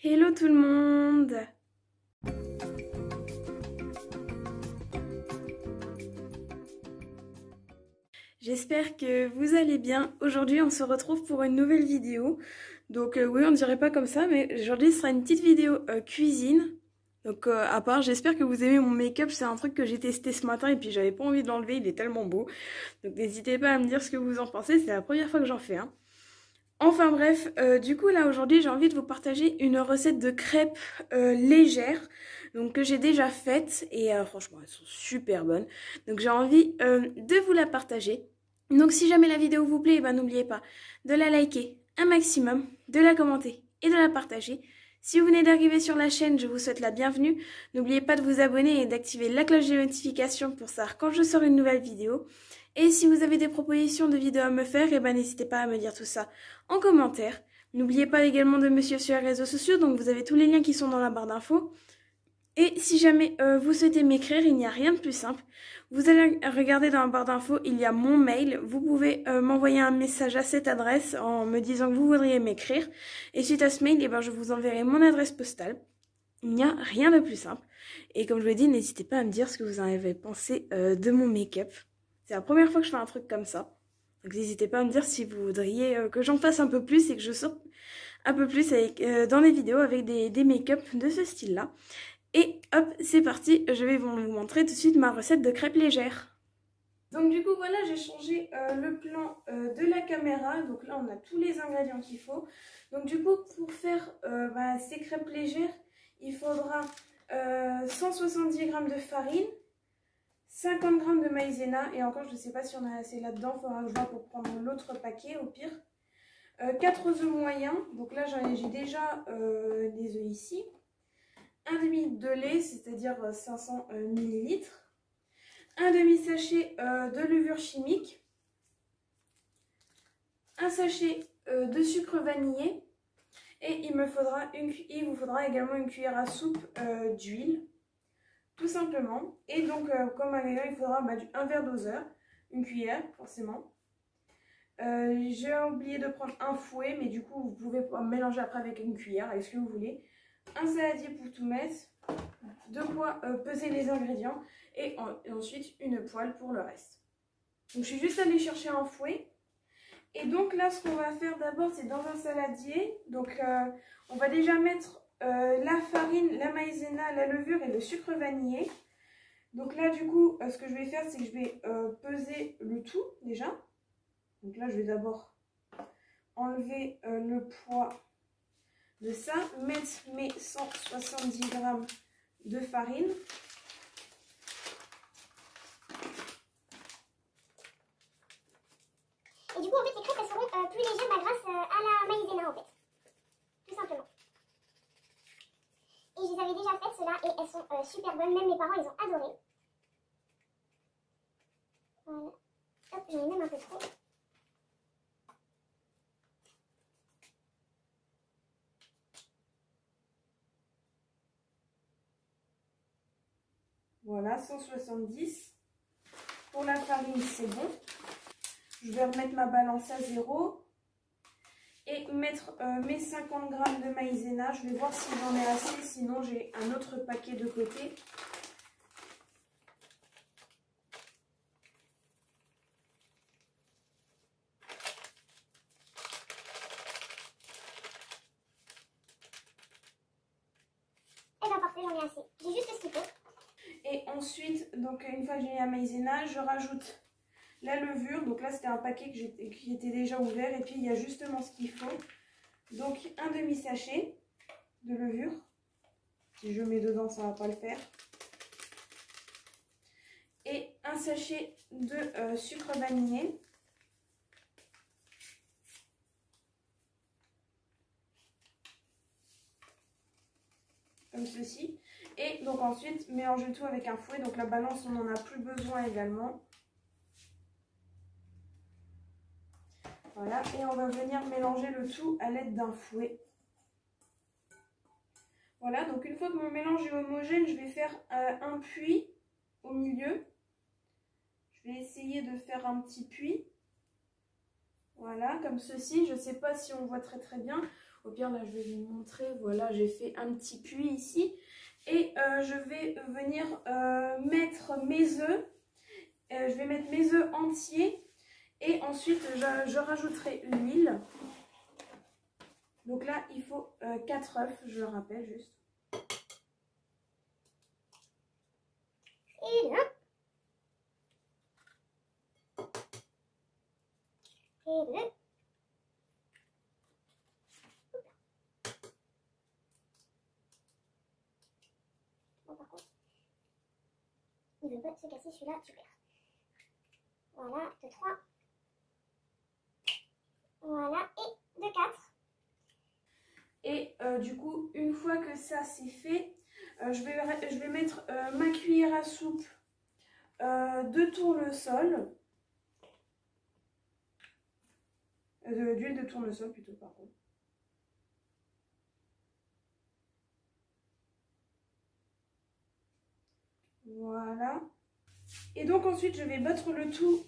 Hello tout le monde! J'espère que vous allez bien. Aujourd'hui on se retrouve pour une nouvelle vidéo. Donc oui, on dirait pas comme ça, mais aujourd'hui ce sera une petite vidéo cuisine. Donc à part, j'espère que vous aimez mon make-up, c'est un truc que j'ai testé ce matin et puis j'avais pas envie de l'enlever, il est tellement beau. Donc n'hésitez pas à me dire ce que vous en pensez, c'est la première fois que j'en fais un. Enfin bref, du coup là aujourd'hui j'ai envie de vous partager une recette de crêpes légères, donc que j'ai déjà faite et franchement elles sont super bonnes. Donc j'ai envie de vous la partager. Donc si jamais la vidéo vous plaît, ben, n'oubliez pas de la liker un maximum, de la commenter et de la partager. Si vous venez d'arriver sur la chaîne, je vous souhaite la bienvenue. N'oubliez pas de vous abonner et d'activer la cloche de notification pour savoir quand je sors une nouvelle vidéo. Et si vous avez des propositions de vidéos à me faire, eh ben, n'hésitez pas à me dire tout ça en commentaire. N'oubliez pas également de me suivre sur les réseaux sociaux, donc vous avez tous les liens qui sont dans la barre d'infos. Et si jamais vous souhaitez m'écrire, il n'y a rien de plus simple. Vous allez regarder dans la barre d'infos, il y a mon mail. Vous pouvez m'envoyer un message à cette adresse en me disant que vous voudriez m'écrire. Et suite à ce mail, eh ben, je vous enverrai mon adresse postale. Il n'y a rien de plus simple. Et comme je vous l'ai dit, n'hésitez pas à me dire ce que vous en avez pensé de mon make-up. C'est la première fois que je fais un truc comme ça. Donc n'hésitez pas à me dire si vous voudriez que j'en fasse un peu plus et que je sorte un peu plus avec, dans les vidéos avec des make-up de ce style-là. Et hop, c'est parti, je vais vous montrer tout de suite ma recette de crêpes légères. Donc du coup voilà, j'ai changé le plan de la caméra. Donc là on a tous les ingrédients qu'il faut. Donc du coup pour faire ces crêpes légères, il faudra 170 g de farine, 50 g de maïzena, et encore je ne sais pas si on a assez là-dedans, il faudra que je vois pour prendre l'autre paquet au pire. 4 œufs moyens, donc là j'ai déjà les œufs ici. Un demi de lait, c'est-à-dire 500 ml. Un demi-sachet de levure chimique. Un sachet de sucre vanillé. Et il vous faudra également une cuillère à soupe d'huile. Tout simplement. Et donc, comme ingrédient, il faudra un verre doseur, une cuillère, forcément. J'ai oublié de prendre un fouet, mais du coup, vous pouvez mélanger après avec une cuillère, avec ce que vous voulez. Un saladier pour tout mettre, de quoi peser les ingrédients, et ensuite une poêle pour le reste. Donc, je suis juste allée chercher un fouet. Et donc là, ce qu'on va faire d'abord, c'est dans un saladier. Donc, on va déjà mettre la farine, la maïzena, la levure et le sucre vanillé. Donc là, du coup, ce que je vais faire, c'est que je vais peser le tout déjà. Donc là, je vais d'abord enlever le poids de ça, mettre mes 170 g de farine. Et du coup, en fait, les crêpes, elles seront plus légères grâce à la maïzena, en fait. Tout simplement. Et je les avais déjà faites, ceux-là, et elles sont super bonnes. Même mes parents, ils ont adoré. Voilà. Hop, j'en ai même un peu trop. Voilà, 170. Pour la farine, c'est bon. Je vais remettre ma balance à 0 et mettre mes 50 g de maïzena. Je vais voir si j'en ai assez, sinon j'ai un autre paquet de côté. Eh ben parfait, j'en ai assez. J'ai juste ce qu'il faut. Et ensuite, donc une fois que j'ai mis la maïzena, je rajoute la levure. Donc là, c'était un paquet qui était déjà ouvert. Et puis, il y a justement ce qu'il faut. Donc, un demi-sachet de levure. Si je mets dedans, ça ne va pas le faire. Et un sachet de sucre vanillé. Comme ceci. Et donc ensuite, mélanger tout avec un fouet. Donc la balance, on n'en a plus besoin également. Voilà, et on va venir mélanger le tout à l'aide d'un fouet. Voilà, donc une fois que mon mélange est homogène, je vais faire un puits au milieu. Je vais essayer de faire un petit puits. Voilà, comme ceci. Je ne sais pas si on voit très bien. Au pire, là, je vais vous montrer. Voilà, j'ai fait un petit puits ici. Et je vais venir mettre mes œufs. Je vais mettre mes œufs entiers. Et ensuite, je rajouterai l'huile. Donc là, il faut 4 œufs, je le rappelle juste. Et là. Et là. Bon, par contre, il veut pas se casser celui-là, super. Voilà, de 3. Voilà, et de 4. Et du coup, une fois que ça c'est fait, je vais mettre ma cuillère à soupe de tournesol. D'huile de tournesol plutôt, pardon. Voilà. Et donc ensuite, je vais battre le tout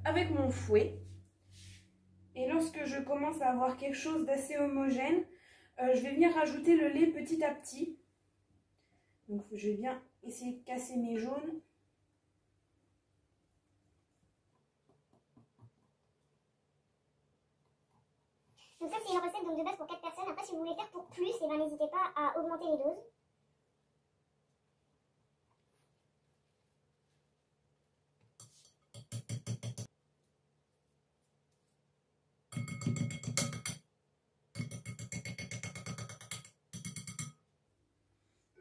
avec mon fouet. Et lorsque je commence à avoir quelque chose d'assez homogène, je vais venir rajouter le lait petit à petit. Donc je vais bien essayer de casser mes jaunes. Donc ça c'est une recette donc de base pour 4 personnes. Après si vous voulez faire pour plus, et ben n'hésitez pas à augmenter les doses.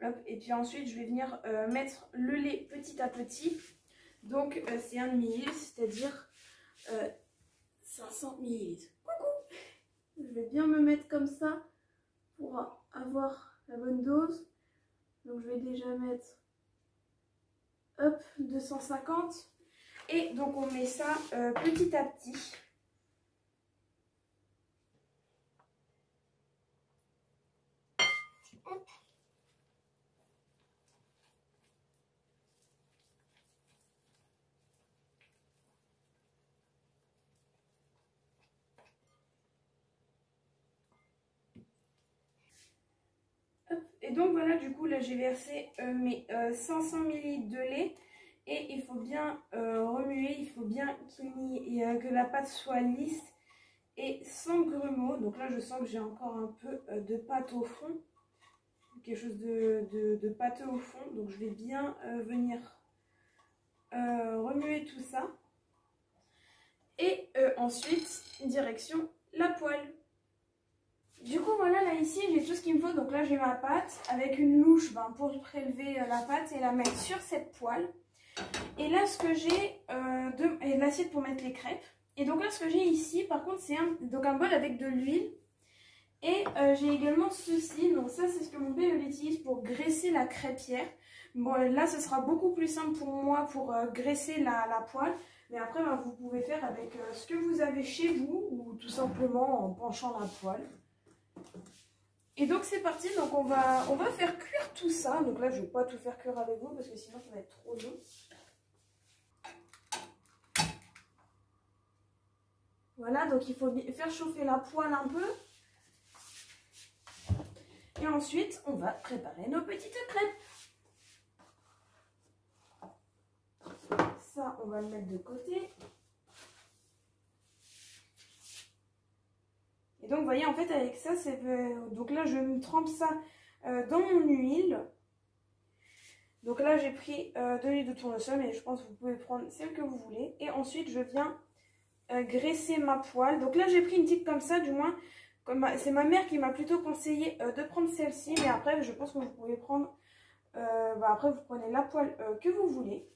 Hop, et puis ensuite je vais venir mettre le lait petit à petit. Donc c'est 1 ml, c'est-à-dire 500 ml. Coucou! Je vais bien me mettre comme ça pour avoir la bonne dose. Donc je vais déjà mettre hop, 250. Et donc on met ça petit à petit. Hop. Et donc voilà, du coup là j'ai versé mes 500 ml de lait. Et il faut bien remuer, il faut bien que la pâte soit lisse et sans grumeaux. Donc là je sens que j'ai encore un peu de pâte au fond. Quelque chose de pâteux au fond. Donc je vais bien venir remuer tout ça. Et ensuite, direction la poêle. Du coup voilà, là ici j'ai tout ce qu'il me faut. Donc là j'ai ma pâte avec une louche pour prélever la pâte et la mettre sur cette poêle. Et là ce que j'ai, et l'assiette pour mettre les crêpes. Et donc là ce que j'ai ici par contre c'est un bol avec de l'huile. Et j'ai également ceci, donc ça c'est ce que mon père utilise pour graisser la crêpière. Bon là ce sera beaucoup plus simple pour moi pour graisser la poêle. Mais après vous pouvez faire avec ce que vous avez chez vous ou tout simplement en penchant la poêle. Et donc c'est parti, donc on va faire cuire tout ça. Donc là je ne vais pas tout faire cuire avec vous parce que sinon ça va être trop long. Voilà, donc il faut faire chauffer la poêle un peu. Et ensuite on va préparer nos petites crêpes. Ça on va le mettre de côté. Et donc vous voyez en fait avec ça, donc là je me trempe ça dans mon huile. Donc là j'ai pris de l'huile de tournesol, mais je pense que vous pouvez prendre celle que vous voulez. Et ensuite je viens graisser ma poêle. Donc là j'ai pris une petite comme ça, du moins c'est ma mère qui m'a plutôt conseillé de prendre celle-ci. Mais après je pense que vous pouvez prendre, après vous prenez la poêle que vous voulez.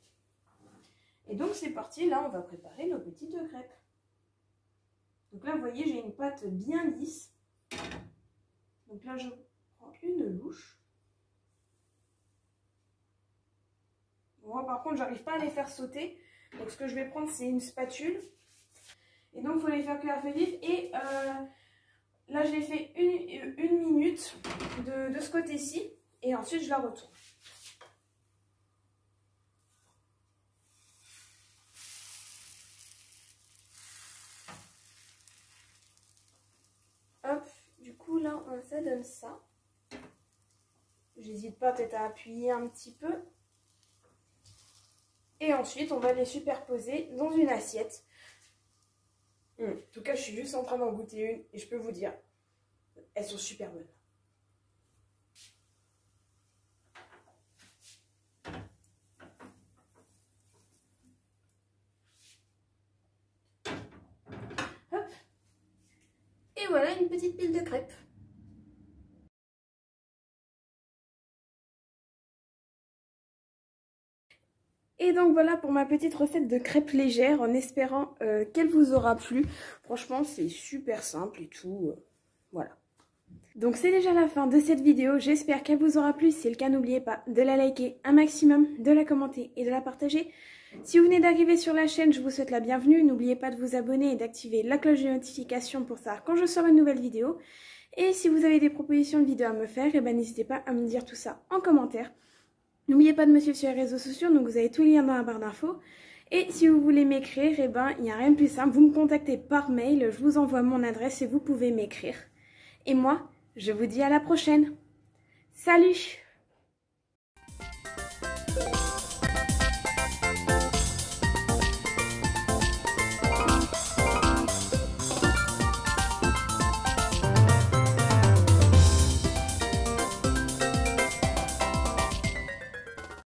Et donc c'est parti, là on va préparer nos petites crêpes. Donc là, vous voyez, j'ai une pâte bien lisse. Donc là, je prends une louche. Moi, par contre, j'arrive pas à les faire sauter. Donc ce que je vais prendre, c'est une spatule. Et donc, il faut les faire cuire assez vite. Et là, j'ai fait une minute de ce côté-ci. Et ensuite, je la retourne. Hop, du coup là, ça donne ça. J'hésite pas peut-être à appuyer un petit peu. Et ensuite, on va les superposer dans une assiette. En tout cas, je suis juste en train d'en goûter une et je peux vous dire, elles sont super bonnes. Hop. Et voilà une petite pile de crêpes. Et donc voilà pour ma petite recette de crêpes légères, en espérant qu'elle vous aura plu. Franchement, c'est super simple et tout. Voilà. Donc c'est déjà la fin de cette vidéo. J'espère qu'elle vous aura plu. Si c'est le cas, n'oubliez pas de la liker un maximum, de la commenter et de la partager. Si vous venez d'arriver sur la chaîne, je vous souhaite la bienvenue. N'oubliez pas de vous abonner et d'activer la cloche de notification pour savoir quand je sors une nouvelle vidéo. Et si vous avez des propositions de vidéos à me faire, n'hésitez pas à me dire tout ça en commentaire. N'oubliez pas de me suivre sur les réseaux sociaux, donc vous avez tous les liens dans la barre d'infos. Et si vous voulez m'écrire, il n'y a rien de plus simple, vous me contactez par mail, je vous envoie mon adresse et vous pouvez m'écrire. Et moi, je vous dis à la prochaine. Salut!